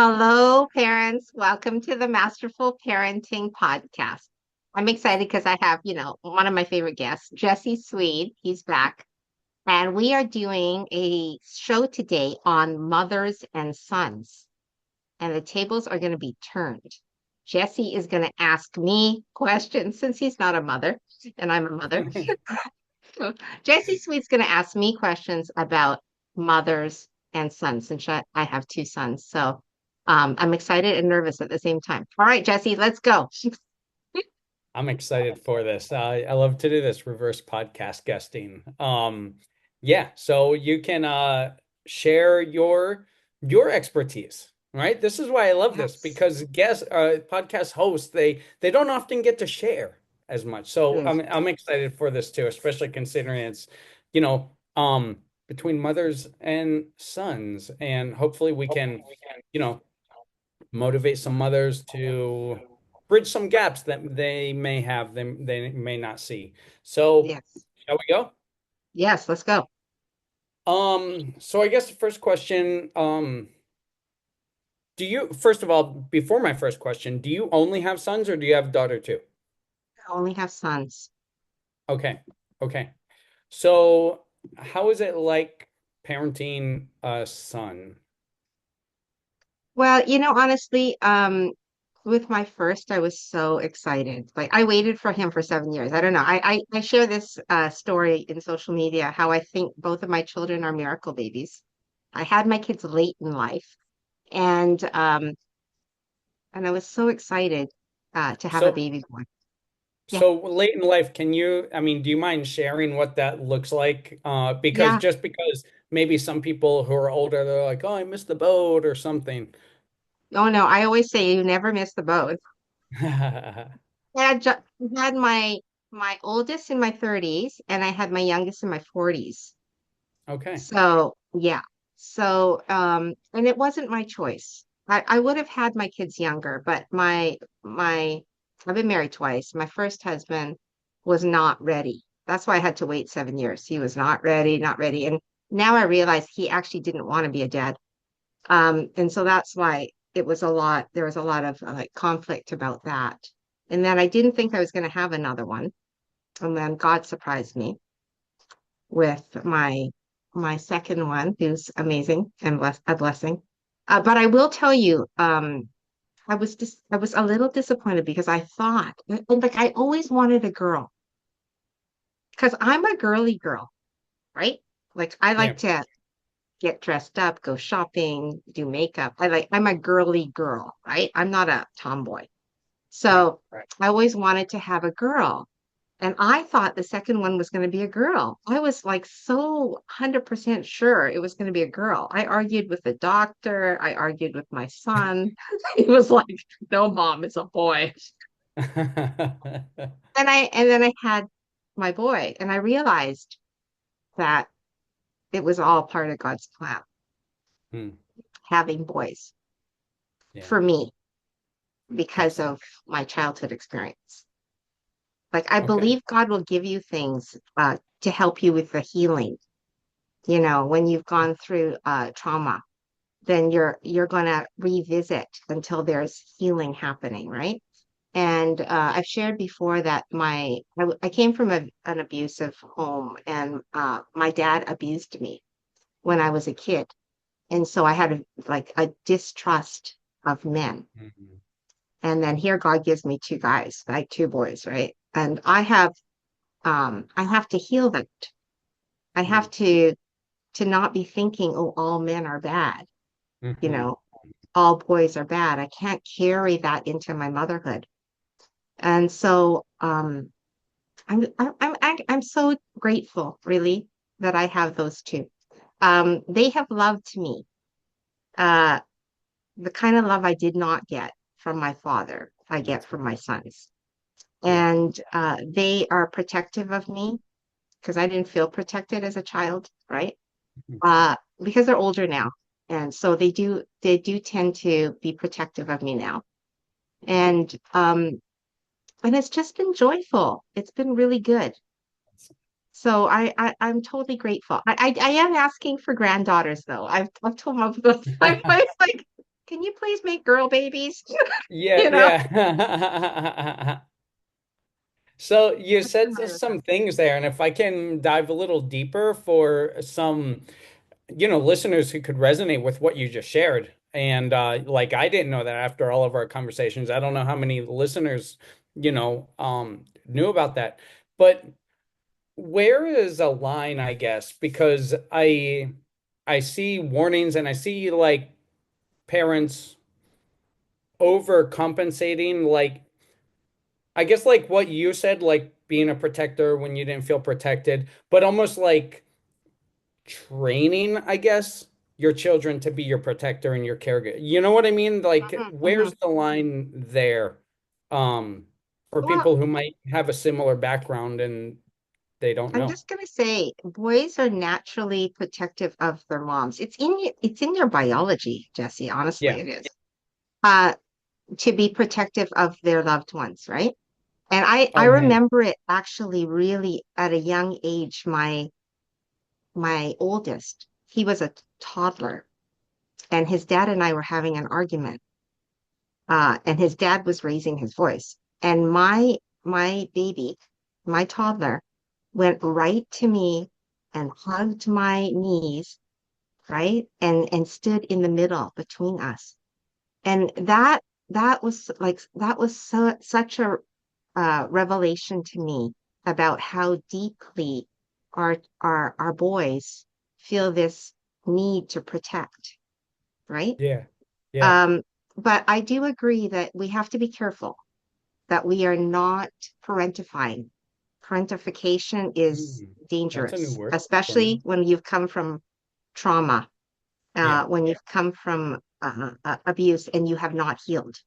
Hello, parents. Welcome to the Masterful Parenting Podcast. I'm excited because I have, one of my favorite guests, Jesse Sweed. He's back. And we are doing a show today on mothers and sons. And the tables are going to be turned. Jesse is going to ask me questions since he's not a mother and I'm a mother. So Jesse Sweet's going to ask me questions about mothers and sons since I have two sons. So I'm excited and nervous at the same time. All right, Jesse, let's go. I'm excited for this. I love to do this reverse podcast guesting. Yeah, so you can share your expertise, right? This is why I love this Yes. because guest podcast hosts they don't often get to share as much. So Yes. I'm excited for this too, especially considering it's, you know, between mothers and sons, and hopefully we can, you know, motivate some mothers to bridge some gaps that they may have, they may not see. So, Yes. shall we go? Yes, let's go. So I guess the first question, do you, first of all, before my first question, do you only have sons or do you have a daughter too? I only have sons. Okay. Okay. So, how is it like parenting a son? Well, honestly, with my first, I was so excited. Like I waited for him for 7 years. I don't know. I share this story in social media how I think both of my children are miracle babies. I had my kids late in life, and I was so excited to have a So, baby boy. Yeah, So late in life, can you, I mean, do you mind sharing what that looks like? Because yeah. just because maybe some people who are older, they're like, oh, I missed the boat or something. Oh no, I always say you never miss the boat. I had my oldest in my 30s, and I had my youngest in my 40s. Okay. So yeah. So and it wasn't my choice. I would have had my kids younger, but my I've been married twice. My first husband was not ready. That's why I had to wait 7 years. He was not ready, not ready. And now I realize he actually didn't want to be a dad. And so that's why there was a lot of like conflict about that. And then I didn't think I was going to have another one. And then God surprised me with my second one, who's amazing and a blessing. But I will tell you, I was a little disappointed because I thought, and like I always wanted a girl because I'm a girly girl, right? Like I Yeah. like to get dressed up, go shopping, do makeup. I'm a girly girl, right? I'm not a tomboy. Right. So Right. I always wanted to have a girl. And I thought the second one was going to be a girl. I was like so 100% sure it was going to be a girl. I argued with the doctor. I argued with my son. He was like, no, mom, it's a boy. And then I had my boy, and I realized that it was all part of God's plan, Hmm. having boys Yeah. for me because Excellent. of my childhood experience. Like I Okay. believe God will give you things to help you with the healing. When you've gone through trauma, then you're gonna revisit until there's healing happening, right? And I've shared before that I came from an abusive home, and my dad abused me when I was a kid, and so I had like a distrust of men. Mhm. And then here God gives me two guys, like two boys, right? And I have to heal that. I have Mhm. to not be thinking, oh, all men are bad, you Mhm. know, all boys are bad. I can't carry that into my motherhood. And so I'm so grateful, really, that I have those two. They have loved me, uh, the kind of love I did not get from my father, I get from my sons. Yeah. And they are protective of me because I didn't feel protected as a child, right? Mhm. Because they're older now. And so they do tend to be protective of me now. And and it's just been joyful. It's been really good. So I'm totally grateful. I am asking for granddaughters though. I've told my I'm like can you please make girl babies? Yeah, You know? yeah. So you What's the said matter with some them? things there, and if I can dive a little deeper for some, listeners who could resonate with what you just shared. And like I didn't know that after all of our conversations. I don't know how many listeners, knew about that. But where is a line, I guess, because I see warnings and I see like parents overcompensating, like I guess like what you said, like being a protector when you didn't feel protected, but almost like training, I guess, your children to be your protector and your caregiver. You know what I mean? Like, Hmm, hmm. where's the line there? Um, for Well, people who might have a similar background and they don't I'm know. just gonna say boys are naturally protective of their moms. It's in their biology, Jesse. Honestly, Yeah. it is. Uh, to be protective of their loved ones, right? And I Oh man. remember it actually really at a young age. My oldest, he was a toddler, and his dad and I were having an argument. And his dad was raising his voice, and my baby, my toddler, went right to me and hugged my knees, right, and stood in the middle between us. And that was like that was such a revelation to me about how deeply our boys feel this need to protect, right? Yeah. Yeah. Um, but I do agree that we have to be careful that we are not parentifying. Parentification is That's a new dangerous, word for especially me. when you've come from trauma, Yeah. when you've come from abuse and you have not healed.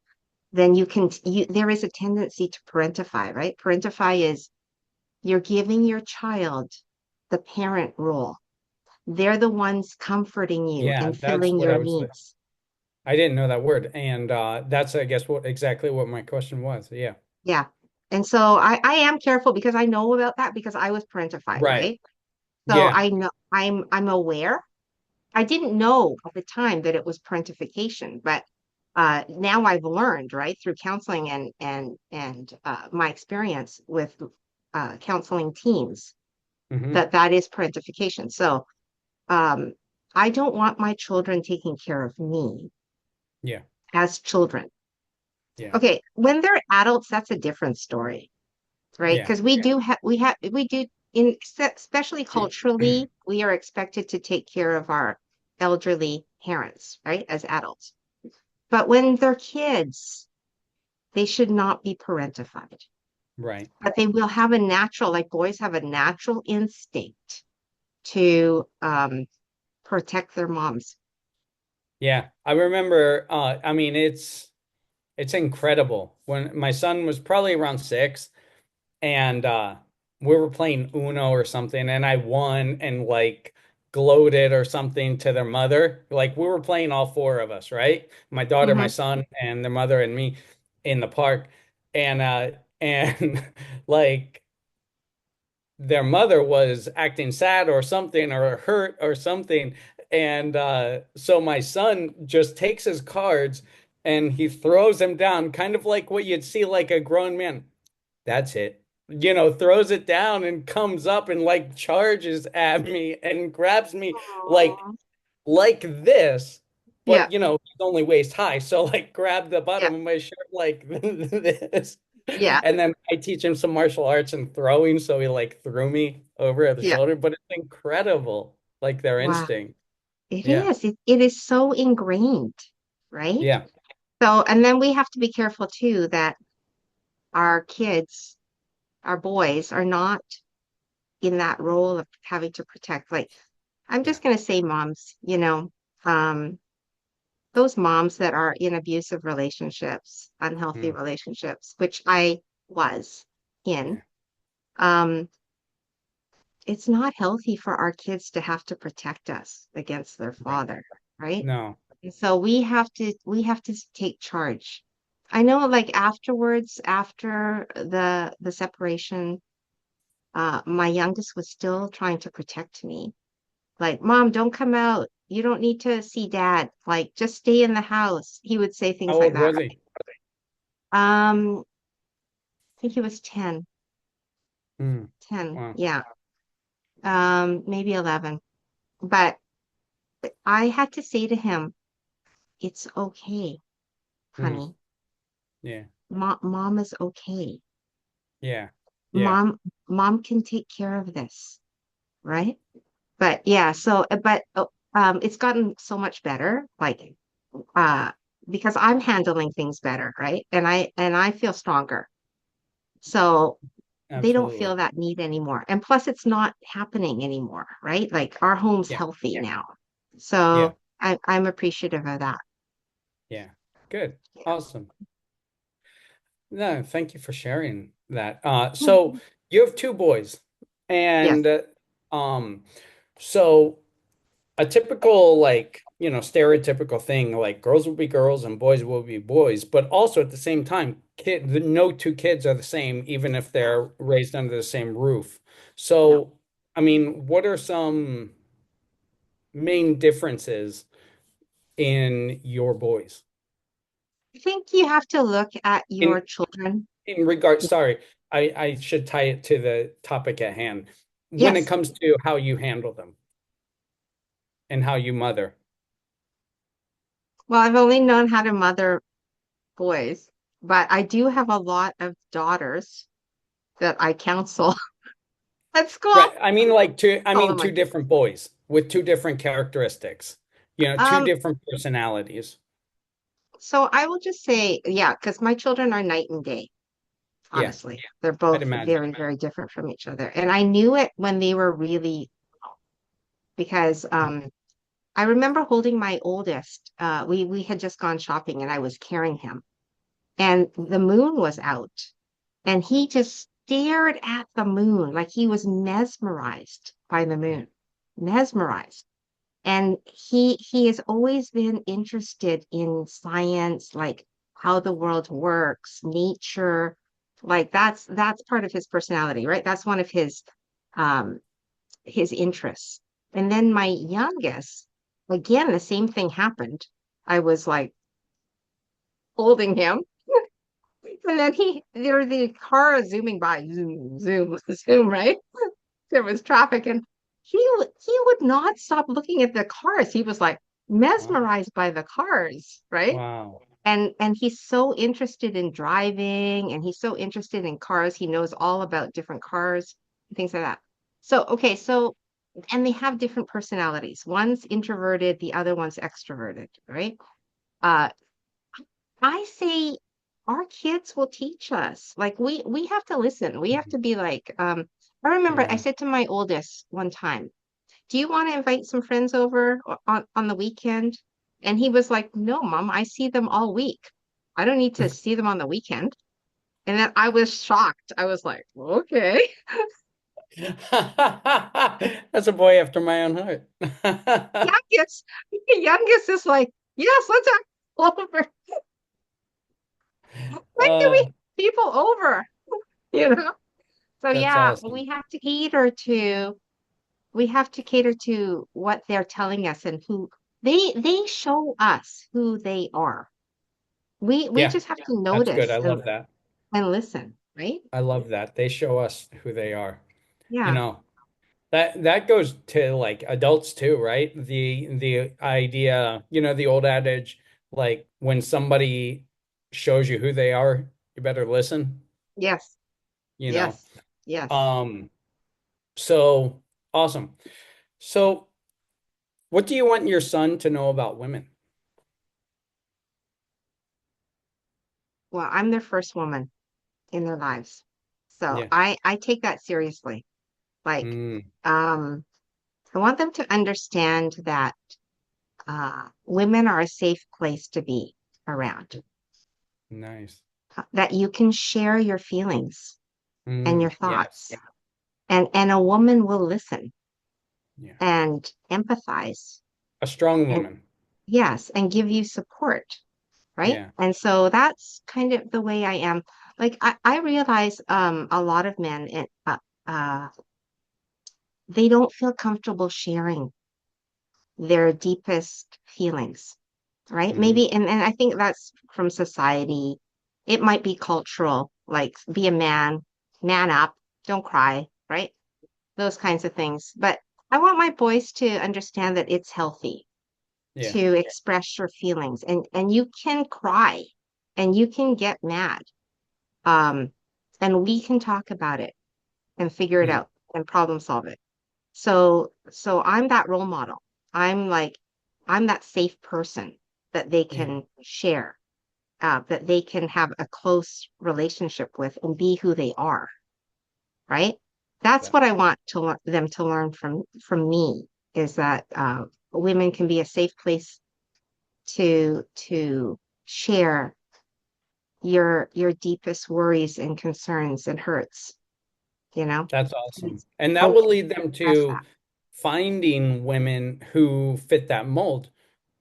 Then there is a tendency to parentify, right? Parentify is you're giving your child the parent role. They're the ones comforting you Yeah, and that's filling what your I was. needs. I didn't know that word, and that's I guess what exactly what my question was. Yeah. Yeah. And so I am careful because I know about that because I was parentified, Right. right? So Yeah. I know I'm aware. I didn't know at the time that it was parentification, but now I've learned, right, through counseling and my experience with counseling teams Hmm. that that is parentification. So um, I don't want my children taking care of me Yeah. as children. Yeah. Okay, when they're adults, that's a different story, right? Yeah. Because we do especially culturally, we are expected to take care of our elderly parents, right, as adults. But when they're kids, they should not be parentified. Right. But they will have a natural, like boys have a natural instinct to protect their moms. Yeah. I remember I mean it's incredible. When my son was probably around 6 and we were playing Uno or something and I won and like gloated or something to their mother. Like we were playing all four of us, right? My daughter, my Hmm. son, and their mother and me in the park. And like their mother was acting sad or something or hurt or something. And so my son just takes his cards and he throws them down, kind of like what you'd see like a grown man. That's it. Throws it down and comes up and like charges at me and grabs me like Aw. like this, Yeah, but he's only waist high. So like grab the yeah, bottom of my shirt like this. yeah, And then I teach him some martial arts and throwing, so he like threw me over the yeah. shoulder, but it's incredible, like their Wow. instinct. It Yeah. is. It is so ingrained, right? Yeah. So, and then we have to be careful too that our kids, our boys, are not in that role of having to protect. Like, I'm Yeah. just going to say, moms, um, those moms that are in abusive relationships, unhealthy Mm, relationships, which I was in, yeah. um, it's not healthy for our kids to have to protect us against their Right. father, right? No. And so we have to take charge. I know like afterwards, after the separation, my youngest was still trying to protect me. Like, Mom, don't come out. You don't need to see dad. Like, just stay in the house. He would say How things like old that. was he? I think he was 10. Mm, 10. wow. Yeah. Maybe 11. But I had to say to him, it's okay, Mm, honey. yeah. Mom is okay. Yeah. Yeah. Mom, mom can take care of this, right? But yeah, so but it's gotten so much better, like uh because I'm handling things better, right? And I feel stronger. So they don't feel Absolutely. that need anymore. And plus it's not happening anymore, right? Like our home's Yeah. healthy now. Yeah. So I'm appreciative of that. Yeah. Good. Awesome. No, thank you for sharing that. So you have two boys, Yes. and um, so a typical, like, stereotypical thing, like girls will be girls and boys will be boys, but also at the same time, no two kids are the same, even if they're raised under the same roof. No. So, I mean, what are some main differences in your boys? I think you have to look at your In children. in regard, sorry, I should tie it to the topic at hand. When it Yes. comes to how you handle them and how you mother. Well, I've only known how to mother boys, but I do have a lot of daughters that I counsel at school. Right. I Call mean them two my kids. different boys with two different characteristics. Two Um, different personalities. so I will just say, yeah, because my children are night and day, Yeah, honestly. They're I'd both imagine. very, very different from each other. And I knew it when they were really, because I remember holding my oldest. We had just gone shopping and I was carrying him, and the moon was out, and he just stared at the moon like he was mesmerized by the Yeah. moon, mesmerized. And he has always been interested in science, like how the world works, nature. Like that's part of his personality, right? That's one of um his interests. And then my youngest, again, the same thing happened. I was like holding him, and then there were the cars zooming by, zoom, zoom, zoom, right? There was traffic, and he would not stop looking at the cars. He was like Wow. mesmerized by the cars, right? Wow. And he's so interested in driving, and he's so interested in cars. He knows all about different cars, things like that. So okay, so and they have different personalities. One's introverted, the other one's extroverted, right? Uh, I say our kids will teach us. Like we have to listen. We have Mhm. to be like, I remember I Yeah. said to my oldest one time, "Do you want to invite some friends over on the weekend?" And he was like, "No, Mom, I see them all week. I don't need to see them on the weekend." And then I was shocked. I was like, "Okay." That's a boy after my own heart. Youngest, youngest is like, "Yes, let's have over. When do we Uh, have people over?" You know? So that's yeah, awesome. we have to cater to what they're telling us and who they show us who they are. We Yeah, just have to that's good. notice I love that. and listen, right? I love that. They show us who they are. You Yeah. know, that goes to like adults too, right? The idea, the old adage, like when somebody shows you who they are, you better listen, Yes. you know. Yes. Yes. Um, so awesome. So what do you want your son to know about women? Well, I'm their first woman in their lives. So Yeah. I take that seriously. Like, Mm, um, I want them to understand that women are a safe place to be around, nice. that you can share your feelings and your Yes. thoughts, and a woman will listen Yeah. and empathize, A strong and woman. yes, and give you support, right? Yeah. And so that's kind of the way I am. Like I realize a lot of men they don't feel comfortable sharing their deepest feelings, right? Hmm. Maybe, and I think that's from society. It might be cultural, like be a man, man up, don't cry, right? Those kinds of things. But I want my boys to understand that it's healthy Yeah, to express your feelings, and you can cry and you can get mad. Um, and we can talk about it and figure it yeah, out and problem solve it. So I'm that role model. I'm like, I'm that safe person that they yeah. can share, that they can have a close relationship with and be who they are, right? That's That. what I want them to learn from me is that women can be a safe place to share your deepest worries and concerns and hurts, you know, That's and awesome. And that will open lead them express to that. finding women who fit that mold.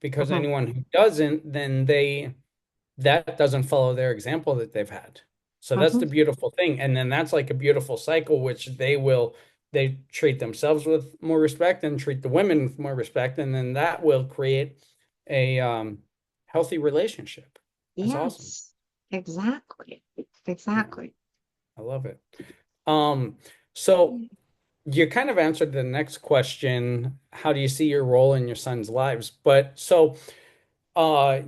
Because Hmm. anyone who doesn't, then that doesn't follow their example that they've had. So that's Hmm. the beautiful thing. And then that's like a beautiful cycle, which they treat themselves with more respect and treat the women with more respect. And then that will create a healthy relationship. That's awesome. Yes, exactly. Yeah, Exactly. I love it. Um, so you kind of answered the next question. How do you see your role in your son's lives? But so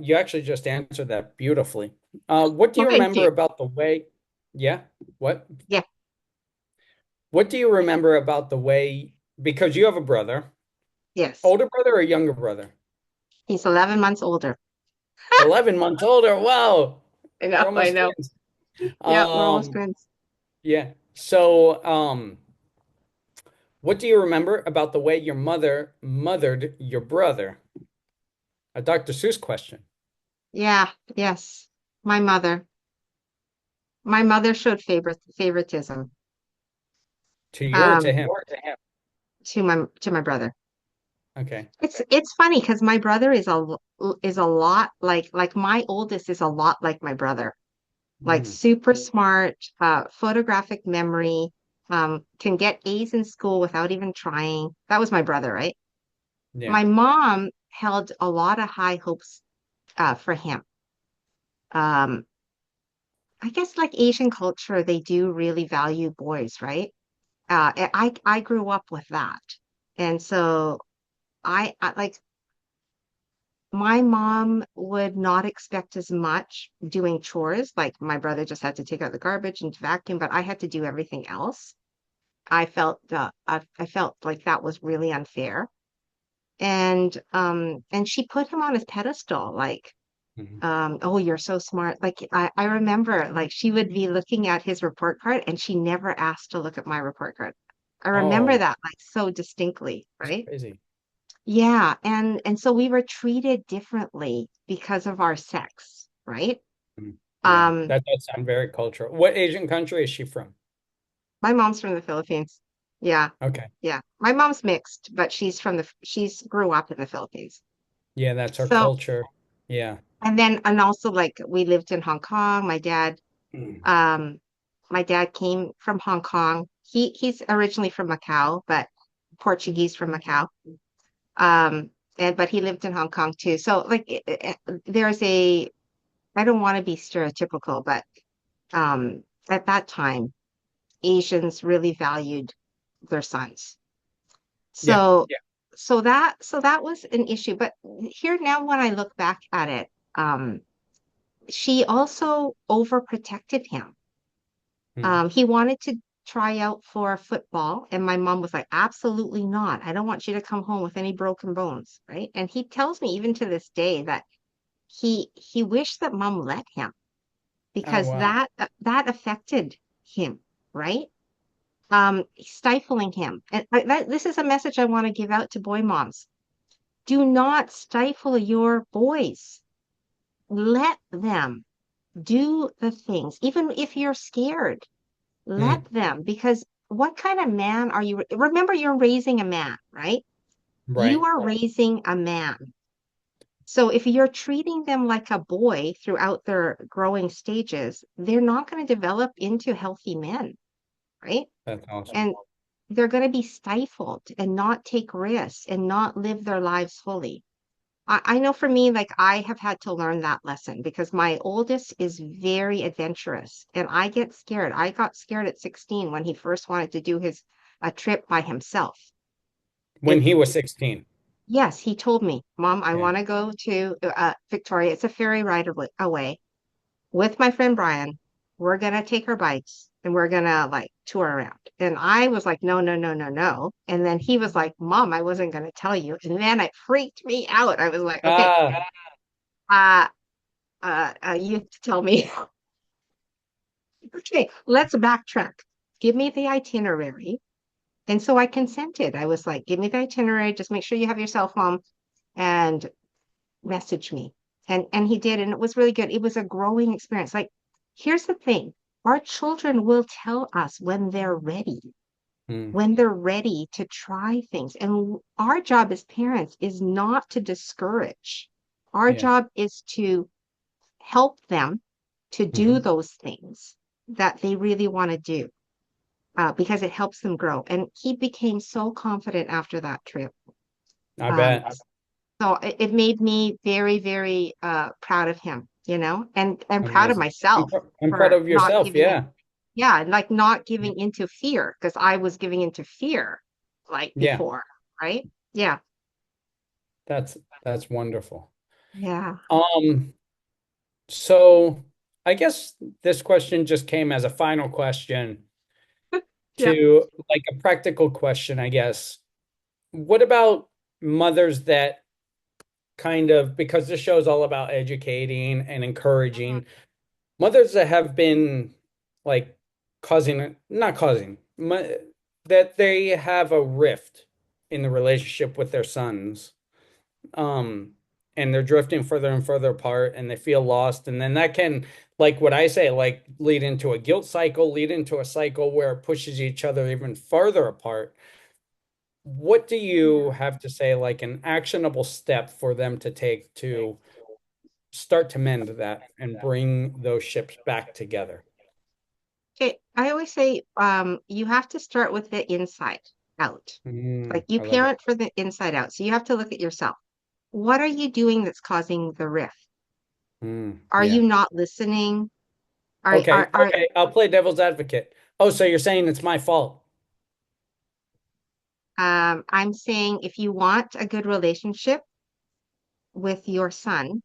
you actually just answered that beautifully. What do Well, you thank remember you. about the way? Yeah, what? Yeah. What do you remember about the way? Because you have a brother, Yes. older brother or younger brother? He's 11 months older. 11 months older. Wow, I you're know, I almost know. twins. Yeah, we're almost Um, twins. yeah. So, what do you remember about the way your mother mothered your brother? A Dr. Seuss question. Yeah, yes. My mother. My mother showed favoritism To you or to um him? to my brother. Okay. It's funny because my brother is a lot like my oldest is a lot like my brother. Like Mm, super smart, photographic memory, can get A's in school without even trying. That was my brother, right? yeah. My mom held a lot of high hopes for him. Um, I guess like Asian culture, they do really value boys, right? And I grew up with that, and so I like my mom would not expect as much doing chores. Like my brother just had to take out the garbage and vacuum, but I had to do everything else. I felt like that was really unfair. And she put him on his pedestal, like, Mhm. oh, you're so smart. Like I remember like she would be looking at his report card and she never asked to look at my report card. I remember Oh, that like so distinctly, that's right? crazy. Yeah, and so we were treated differently because of our sex, right? Mm. Yeah, Um, that does sound very cultural. What Asian country is she from? my mom's from the Philippines. Yeah, Okay. yeah. My mom's mixed, but she's grew up in the Philippines. Yeah, that's her So, culture. Yeah. and also like we lived in Hong Kong. Mm. Um, my dad came from Hong Kong. He's originally from Macau, but Portuguese from Macau. Um, and but he lived in Hong Kong too. So like there's a I don't want to be stereotypical, but at that time, Asians really valued their sons. Yeah. So so that was an issue. But here now, when I look back at it, she also overprotected him. Mm. He wanted to try out for football, and my mom was like, absolutely not. I don't want you to come home with any broken bones, right? And he tells me even to this day that he wished that mom let him Oh, because wow. that affected him, right? Stifling him. And this is a message I want to give out to boy moms. Do not stifle your boys. Let them do the things, even if you're scared. Let Mm. them, because what kind of man are you? Remember, you're raising a man, right? You Right. are raising a man. So if you're treating them like a boy throughout their growing stages, they're not going to develop into healthy men, right? That's And awesome. they're going to be stifled and not take risks and not live their lives fully. I know for me, like I have had to learn that lesson because my oldest is very adventurous and I get scared. I got scared at 16 when he first wanted to do his a trip by himself. When It he was 16. Yes, he told me, Mom, I Yeah. want to go to Victoria. It's a ferry ride away with my friend Brian. We're gonna take our bikes and we're gonna like tour around. And I was like, no, no, no, no, no. And then he was like, Mom, I wasn't gonna tell you. And then it freaked me out. I was like, okay, Ah, uh, you have to tell me. Okay, let's backtrack. Give me the itinerary. And so I consented. I was like, give me the itinerary. Just make sure you have your cell phone and message me. And he did, and it was really good. It was a growing experience. Like, here's the thing. Our children will tell us mm, when they're ready to try things. And our job as parents is not to discourage. Our yeah. job is to help them to do Hmm. those things that they really want to do because it helps them grow. And he became so confident after that trip. I Um, bet. so it made me very, very proud of him, you know, and proud of Amazing. myself I'm proud for of not yourself. giving it. Yeah. Yeah, and like not giving into fear because I was giving into fear like Yeah. before, right? Yeah, That's wonderful. yeah, Um, so I guess this question just came as a final question yeah. to like a practical question, I guess. What about mothers that kind of, because this show is all about educating and Mhm. encouraging, mothers that have been like not causing, that they have a rift in the relationship with their sons, um, and they're drifting further and further apart and they feel lost. And then that can, like what I say, like lead into a guilt cycle, lead into a cycle where it pushes each other even farther apart. What do you Yeah. have to say, like an actionable step for them to take to start to mend that and bring those ships back together? Okay, I always say you have to start with the inside out. Like you I love it. parent for the inside out. So you have to look at yourself. What are you doing that's causing the rift? Are you Yeah. not listening? Okay. Are Okay. I'll play devil's advocate. Oh, so you're saying it's my fault? I'm saying if you want a good relationship with your son,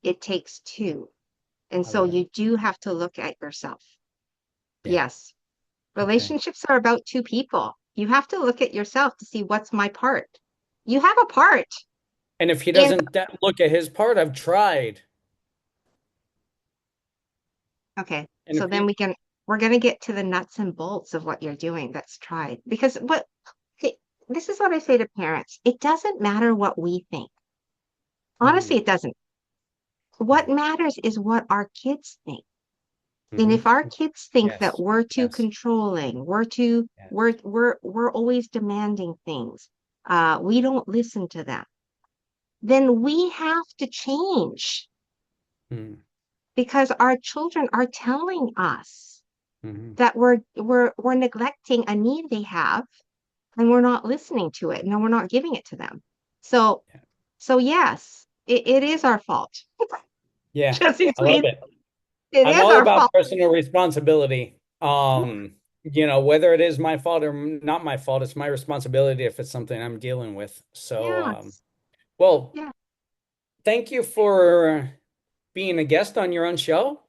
it takes two. And I so love it. you do have to look at yourself. Yeah. Yes, Okay. relationships are about two people. You have to look at yourself to see what's my part. You have a part. And if he And doesn't look at his part, I've tried. okay, And so if then he, we're going to get to the nuts and bolts of what you're doing that's tried. Because okay, this is what I say to parents. It doesn't matter what we think. Honestly, Mhm. it doesn't. What Yeah. matters is what our kids think. And Hmm. if our kids think that Yes. we're too Yes. controlling, Yes. we're always demanding things, we don't listen to them, then we have to change Mm-hmm. because our children are telling us Mm-hmm. that we're neglecting a need they have and we're not listening to it and we're not giving it to them. So Yeah. so yes, it is our fault. Yeah. Jesse I love Sweed, it. it I'm is all our about fault. personal responsibility. Whether it is my fault or not my fault, it's my responsibility if it's something I'm dealing with. So, Yes. well, Yeah. thank you for being a guest on your own show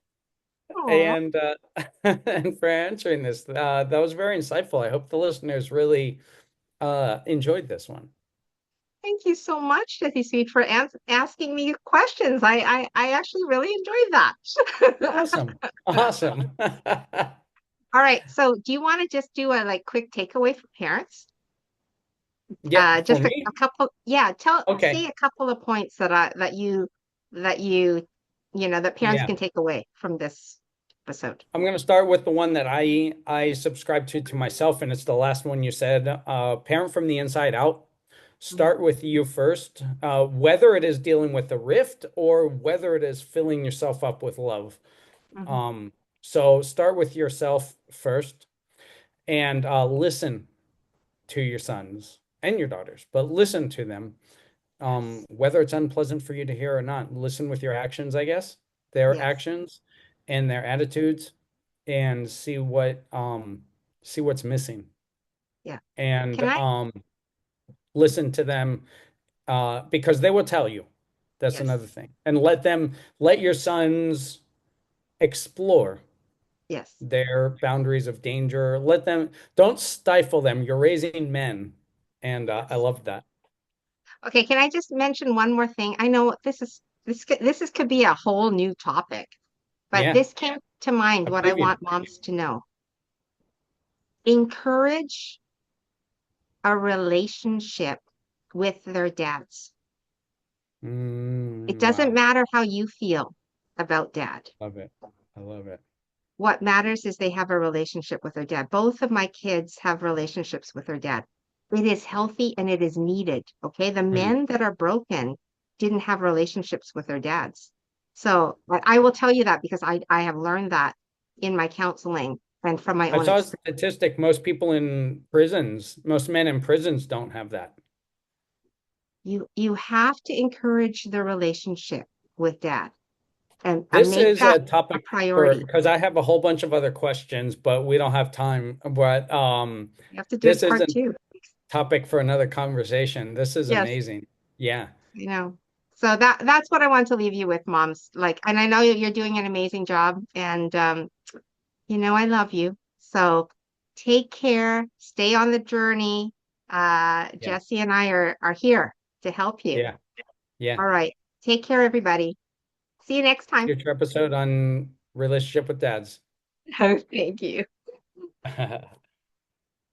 Aw. and and for answering this. That was very insightful. I hope the listeners really enjoyed this one. Thank you so much, Jesse Sweet, for asking me questions. I actually really enjoyed that. Awesome. Awesome. All right. So do you want to just do a like quick takeaway for parents? Yeah, for Just me. a couple, yeah, Okay. say a couple of points that you know that parents Yeah. can take away from this episode. I'm going to start with the one that I subscribe to myself, and it's the last one you said. Parent from the inside out. Mhm, Start with you first, whether it is dealing with the rift or whether it is filling yourself up with love. mhm, Um, so start with yourself first and listen. to your sons and your daughters, but listen to them. Yes. Whether it's unpleasant for you to hear or not, listen with your actions, I guess, their Yes. actions and their attitudes, and see what's missing, Yeah. and Can I? listen to them, because they will tell you. That's Yes. another thing. And let your sons explore Yes. their boundaries of danger. Let them, don't stifle them. You're raising men. And I Yes. love that. Okay, can I just mention one more thing? I know this could be a whole new topic, but Yeah, this came to mind a what I preview. want moms to know. Encourage a relationship with their dads. It doesn't Wow. matter how you feel about dad. Love it. I love it. What matters is they have a relationship with their dad. Both of my kids have relationships with their dad. It is healthy and it is needed. Okay. The Hmm. men that are broken didn't have relationships with their dads. So I will tell you that because I have learned that in my counseling and from my I own saw a experience. statistic. Most men in prisons don't have that. You have to encourage the relationship with dad and This make is that a a topic for, priority. because I have a whole bunch of other questions, but we don't have time. But You have to do this it is a part two. topic for another conversation. This is Yes. amazing. Yeah. You know. So that's what I want to leave you with, moms. Like, and I know you're doing an amazing job, and I love you. So take care, stay on the journey. Yeah. Jesse and I are here to help you. Yeah. Yeah. All right. Take care, everybody. See you next time. Future episode on relationship with dads. Oh, thank you.